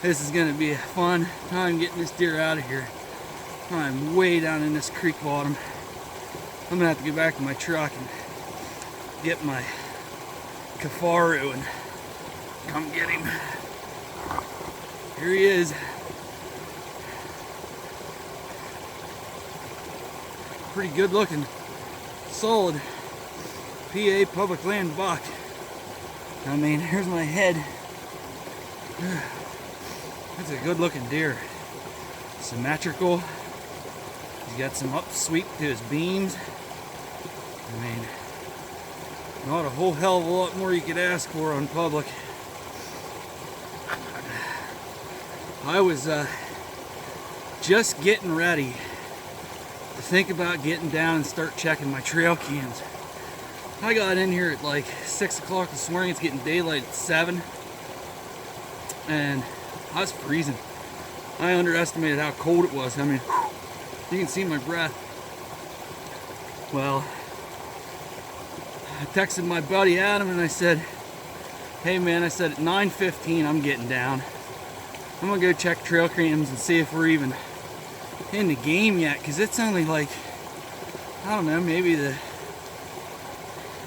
This is gonna be a fun time getting this deer out of here. I'm way down in this creek bottom. I'm gonna have to get back to my truck and get my Kifaru and come get him. Here he is. Pretty good looking, solid PA public land buck. I mean, here's my head. That's a good looking deer. Symmetrical. He's got some upsweep to his beams. I mean, not a whole hell of a lot more you could ask for on public. I was just getting ready to think about getting down and start checking my trail cams. I got in here at like 6 o'clock this morning. It's getting daylight at 7. And I was freezing. I underestimated how cold it was. I mean, you can see my breath. Well, I texted my buddy Adam and I said, hey man, I said at 9:15 I'm getting down. I'm gonna go check trail cams and see if we're even in the game yet, because it's only like, I don't know, maybe the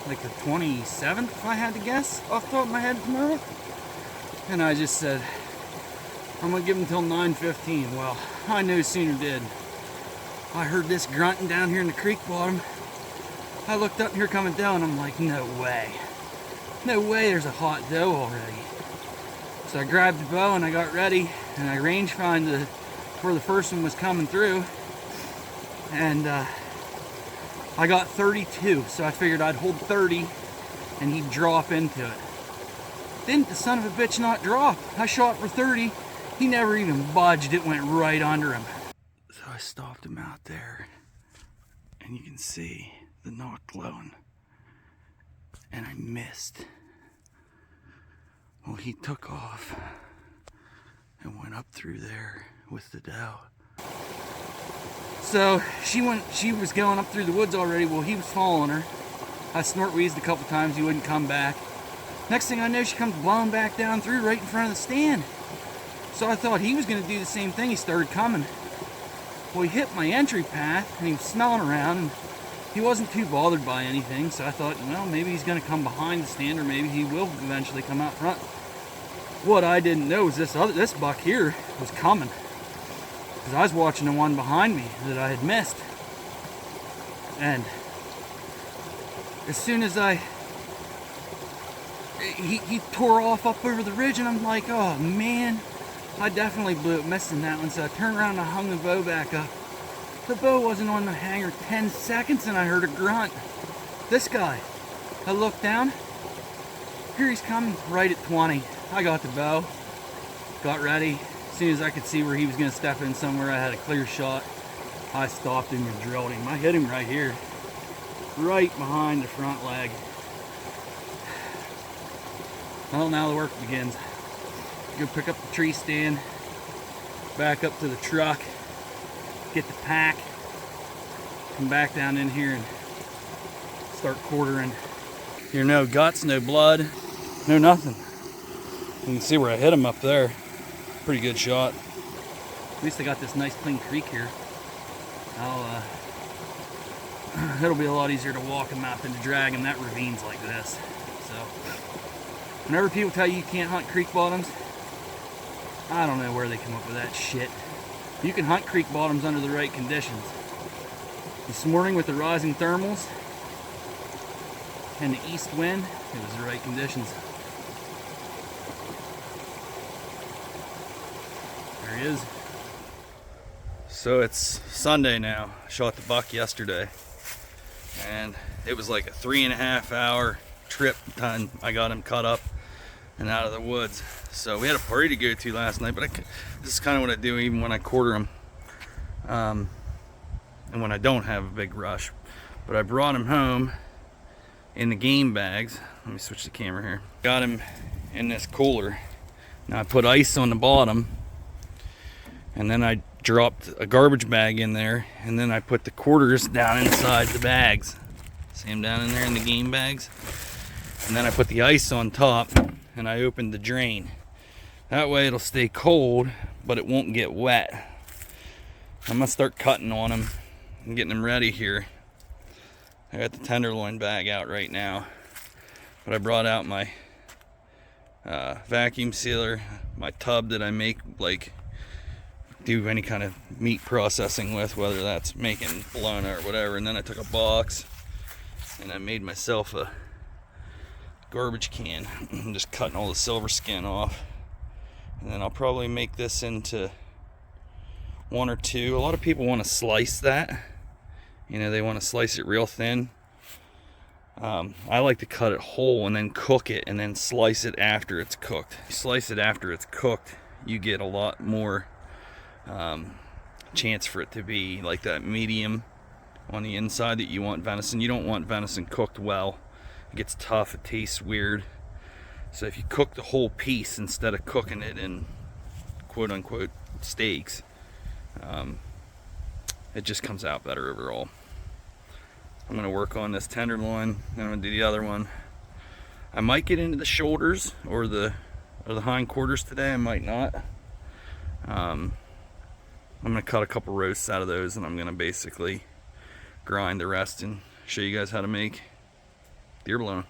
27th if I had to guess off the top of my head tomorrow. And I just said, I'm gonna give them until 9:15. Well, I no sooner did. I heard this grunting down here in the creek bottom. I looked up and here coming down. I'm like, no way. No way there's a hot doe already. So I grabbed the bow and I got ready and I range found where the first one was coming through. And I got 32. So I figured I'd hold 30 and he'd drop into it. Didn't the son of a bitch not drop? I shot for 30. He never even budged. It went right under him. So I stopped him out there. And you can see the knock glowing. And I missed. Well, he took off and went up through there with the doe. So she was going up through the woods already. Well, he was following her. I snort wheezed a couple times. He wouldn't come back. Next thing I know, she comes blowing back down through right in front of the stand. So I thought he was going to do the same thing. He started coming. Well, he hit my entry path and he was smelling around and he wasn't too bothered by anything. So I thought, well, maybe he's going to come behind the stand or maybe he will eventually come out front. What I didn't know was this buck here was coming, because I was watching the one behind me that I had missed. And as soon as he tore off up over the ridge, and I'm like, oh man, I definitely blew it missing that one. So I turned around and I hung the bow back up. The bow wasn't on the hanger 10 seconds and I heard a grunt. This guy, I looked down, here he's coming right at 20. I got the bow, got ready. As soon as I could see where he was going to step in somewhere, I had a clear shot. I stopped him and drilled him. I hit him right here, right behind the front leg. Well, now the work begins. Go pick up the tree stand, back up to the truck, get the pack, come back down in here and start quartering. Here, no guts, no blood, no nothing. You can see where I hit him up there. Pretty good shot. At least I got this nice clean creek here. It'll be a lot easier to walk him out than to drag him. That ravine's like this. So, whenever people tell you you can't hunt creek bottoms, I don't know where they come up with that shit. You can hunt creek bottoms under the right conditions. This morning with the rising thermals and the east wind, it was the right conditions. There he is. So it's Sunday now. I shot the buck yesterday. And it was like a 3.5 hour trip time. I got him cut up and out of the woods. So we had a party to go to last night, but this is kind of what I do even when I quarter them. And when I don't have a big rush. But I brought him home in the game bags. Let me switch the camera here. Got him in this cooler. Now I put ice on the bottom, and then I dropped a garbage bag in there, and then I put the quarters down inside the bags. See them down in there in the game bags? And then I put the ice on top, and I opened the drain. That way it'll stay cold, but it won't get wet. I'm gonna start cutting on them and getting them ready here. I got the tenderloin bag out right now, but I brought out my vacuum sealer, my tub that I make, like, do any kind of meat processing with, whether that's making bologna or whatever. And then I took a box and I made myself a garbage can. I'm just cutting all the silver skin off, and then I'll probably make this into one or two. A lot of people want to slice that, you know, they want to slice it real thin. I like to cut it whole and then cook it and then slice it after it's cooked. If you slice it after it's cooked, you get a lot more chance for it to be like that medium on the inside that you want venison. You don't want venison cooked well. It gets tough, it tastes weird. So if you cook the whole piece instead of cooking it in quote unquote steaks, it just comes out better overall. I'm gonna work on this tenderloin, then I'm gonna do the other one. I might get into the shoulders or the hindquarters today, I might not. I'm gonna cut a couple roasts out of those, and I'm gonna basically grind the rest and show you guys how to make deer bologna.